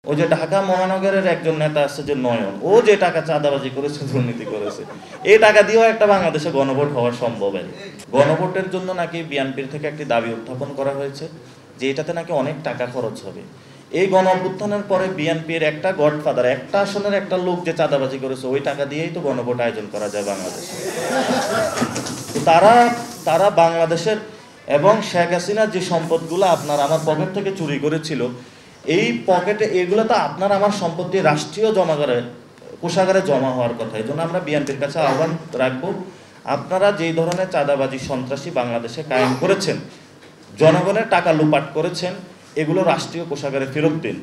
ওই যে ঢাকা মহানগরের একজন নেতা আছে যে নয়ন, ও যে টাকা চাঁদাবাজি করেছে, দুর্নীতি করেছে, এই টাকা দিয়েও একটা বাংলাদেশে গণভোট হওয়া সম্ভব। গণভোটের জন্য নাকি বিএনপির থেকে একটি দাবি উত্থাপন করা হয়েছে যে এটাতে নাকি অনেক টাকা খরচ হবে। এই গণ অভ্যুত্থানের পরে বিএনপির একটা গডফাদার, একটা আসনের একটা লোক যে চাঁদাবাজি করেছে, ওই টাকা দিয়েই তো গণভোট আয়োজন করা যায় বাংলাদেশে। তো তারা বাংলাদেশের এবং শেখ হাসিনার যে সম্পদগুলো আপনার আমার পকেট থেকে চুরি করেছিল, এই পকেটে এগুলো তো আপনার আমার সম্পত্তি রাষ্ট্রীয় কোষাগারে জমা হওয়ার কথা। এই জন্য আমরা বিএনপির কাছে আহ্বান রাখবো, আপনারা যেই ধরনের চাঁদাবাজি সন্ত্রাসী বাংলাদেশে কায়েম করেছেন, জনগণের টাকা লুপাট করেছেন, এগুলো রাষ্ট্রীয় কোষাগারে ফেরত দিন।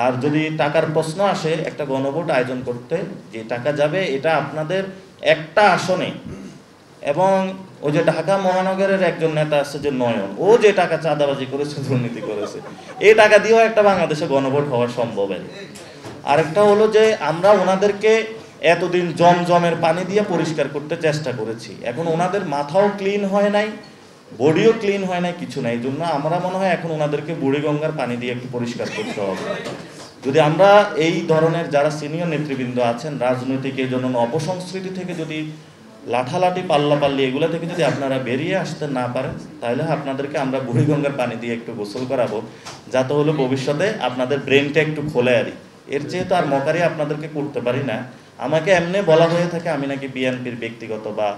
আর যদি টাকার প্রশ্ন আসে একটা গণভোট আয়োজন করতে, যে টাকা যাবে এটা আপনাদের একটা আসনে, এবং ওই যে ঢাকা মহানগরের একজন নেতা আছে যে নয়ন, ও যে টাকা চাঁদাবাজি করেছে, দুর্নীতি করেছে, এই টাকা দিয়েও একটা বাংলাদেশে গণভোট হওয়া সম্ভব। আরেকটা হলো যে আমরা ওনাদেরকে এতদিন জমজমের পানি দিয়ে পরিষ্কার করতে চেষ্টা করেছি, এখন ওনাদের মাথাও ক্লিন হয় নাই, বডিও ক্লিন হয় নাই, কিছু নাই। এই জন্য আমরা মনে হয় এখন ওনাদেরকে বুড়িগঙ্গার পানি দিয়ে একটু পরিষ্কার করতে হবে। যদি আমরা এই ধরনের যারা সিনিয়র নেতৃবৃন্দ আছেন রাজনৈতিক এই জন্য অপসংস্কৃতি থেকে যদি লাঠালাঠি পাল্লাপাল্লি এগুলো থেকে যদি আপনারা বেরিয়ে আসতে না পারেন, তাহলে আপনাদেরকে আমরা বুড়িগঙ্গার পানি দিয়ে একটু গোসল করাবো, যাতে হলো ভবিষ্যতে আপনাদের ব্রেনটা একটু খোলে। এর চেয়ে তো আর মকারি আপনাদেরকে করতে পারি না। আমাকে এমনি বলা হয়ে থাকে আমি নাকি বিএনপির ব্যক্তিগত বা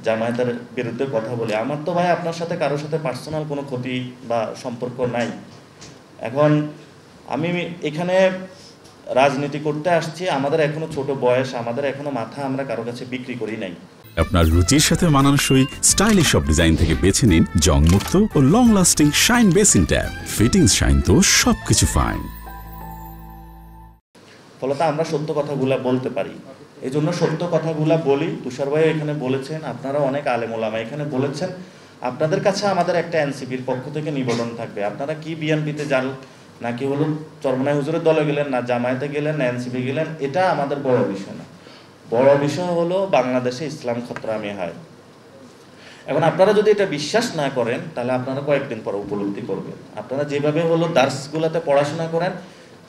জামায়াতের বিরুদ্ধে কথা বলি। আমার তো ভাই আপনার সাথে কারোর সাথে পার্সোনাল কোনো ক্ষতি বা সম্পর্ক নাই। এখন আমি এখানে রাজনীতি করতে আসছি, আমাদের এখনো ছোট বয়স, আমাদের এখনো মাথা আমরা কারো কাছে বিক্রি করি নাই। আপনার রুচির সাথে মানানসই স্টাইলিশ সব ডিজাইন থেকে বেছে নিন জংমুক্ত ও long lasting shine basin tap. Fittings shine তো সবকিছু ফাইন। ফলত আমরা সত্য কথাগুলা বলতে পারি, এই জন্য সত্য কথাগুলা বলি। তুষার ভাই এখানে বলেছেন, আপনারা অনেক আলেম ওলামা এখানে বলেছেন, আপনাদের কাছে আমাদের একটা এনসিপির পক্ষ থেকে নিবেদন থাকবে, আপনারা কি বিএনপিতে যান নাকি হলো চরমনাই হুজুরের দলে গেলেন, না জামায়াতে গেলেন, না এনসিপি গেলেন, এটা আমাদের বড় বিষয় না। বড় বিষয় হলো বাংলাদেশে ইসলাম খতরামি হয়। এখন আপনারা যদি এটা বিশ্বাস না করেন, তাহলে আপনারা কয়েকদিন পর উপলব্ধি করবেন। আপনারা যেভাবে হলো দার্সগুলোতে পড়াশোনা করেন,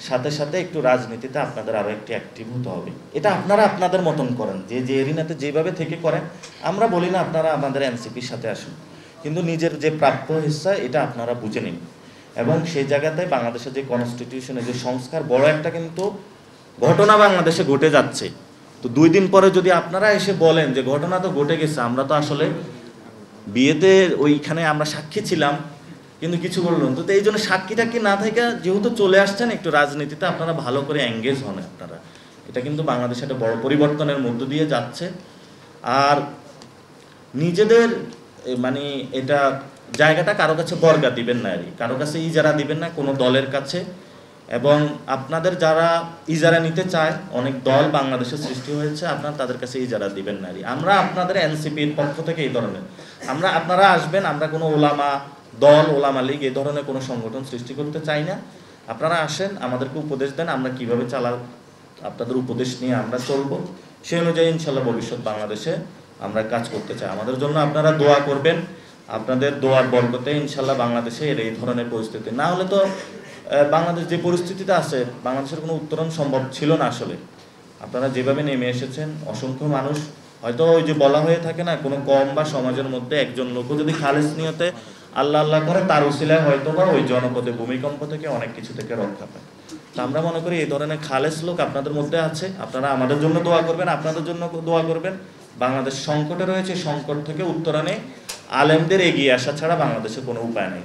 সাথে সাথে একটু রাজনীতিতে আপনাদের আরো একটু অ্যাক্টিভ হতে হবে। এটা আপনারা আপনাদের মতন করেন, যে এরিনাতে যেভাবে থেকে করেন। আমরা বলি না আপনারা আমাদের এনসিপির সাথে আসুন, কিন্তু নিজের যে প্রাপ্য হিস্সা এটা আপনারা বুঝে নিন। এবং সেই জায়গাতে বাংলাদেশের যে কনস্টিটিউশনের যে সংস্কার, বড় একটা কিন্তু ঘটনা বাংলাদেশে ঘটে যাচ্ছে। তো 2 দিন পরে যদি আপনারা এসে বলেন যে ঘটনা তো ঘটে গেছে, আমরা তো আসলে বিয়েতে ওইখানে আমরা সাক্ষী ছিলাম কিন্তু কিছু বললাম তো, এই জন্য সাক্ষীটা কি না থেকে যেহেতু চলে আসছেন, একটু রাজনীতিতে আপনারা ভালো করে এঙ্গেজ হন আপনারা। এটা কিন্তু বাংলাদেশে একটা বড় পরিবর্তনের মধ্য দিয়ে যাচ্ছে। আর নিজেদের মানে এটা জায়গাটা কারো কাছে বর্গা দিবেন না, কারো কাছে ইজারা দিবেন না কোনো দলের কাছে। এবং আপনাদের যারা ইজারা নিতে চায়, অনেক দল বাংলাদেশে সৃষ্টি হয়েছে, আপনারা তাদের কাছে ইজারা দিবেন না। আমরা আপনাদের এনসিপির পক্ষ থেকে এই ধরনের আপনারা আসবেন, আমরা কোনো ওলামা দল, ওলামা লীগ এই ধরনের কোনো সংগঠন সৃষ্টি করতে চাই না। আপনারা আসেন, আমাদেরকে উপদেশ দেন, আমরা কিভাবে আপনাদের উপদেশ নিয়ে আমরা চলবো, সেই অনুযায়ী ইনশাল্লাহ ভবিষ্যৎ বাংলাদেশে আমরা কাজ করতে চাই। আমাদের জন্য আপনারা দোয়া করবেন, আপনাদের দোয়ার বরকতে ইনশাল্লাহ বাংলাদেশে এই ধরনের পরিস্থিতি না হলে তো বাংলাদেশ যে পরিস্থিতিতে আছে, বাংলাদেশের কোনো উত্তরণ সম্ভব ছিল না আসলে। আপনারা যেভাবে নেমে এসেছেন, অসংখ্য মানুষ, হয়তো ওই যে বলা হয়ে থাকে না, কোনো কম বা সমাজের মধ্যে একজন লোকও যদি খালেস নিয়তে আল্লাহ আল্লাহ করে, তার উসিলায় হয়তো বা ওই জনপদে ভূমিকম্প থেকে অনেক কিছু থেকে রক্ষা পায়। তো আমরা মনে করি এই ধরনের খালেস লোক আপনাদের মধ্যে আছে, আপনারা আমাদের জন্য দোয়া করবেন, আপনাদের জন্য দোয়া করবেন। বাংলাদেশ সংকটে রয়েছে, সংকট থেকে উত্তরণে আলেমদের এগিয়ে আসা ছাড়া বাংলাদেশে কোনো উপায় নেই।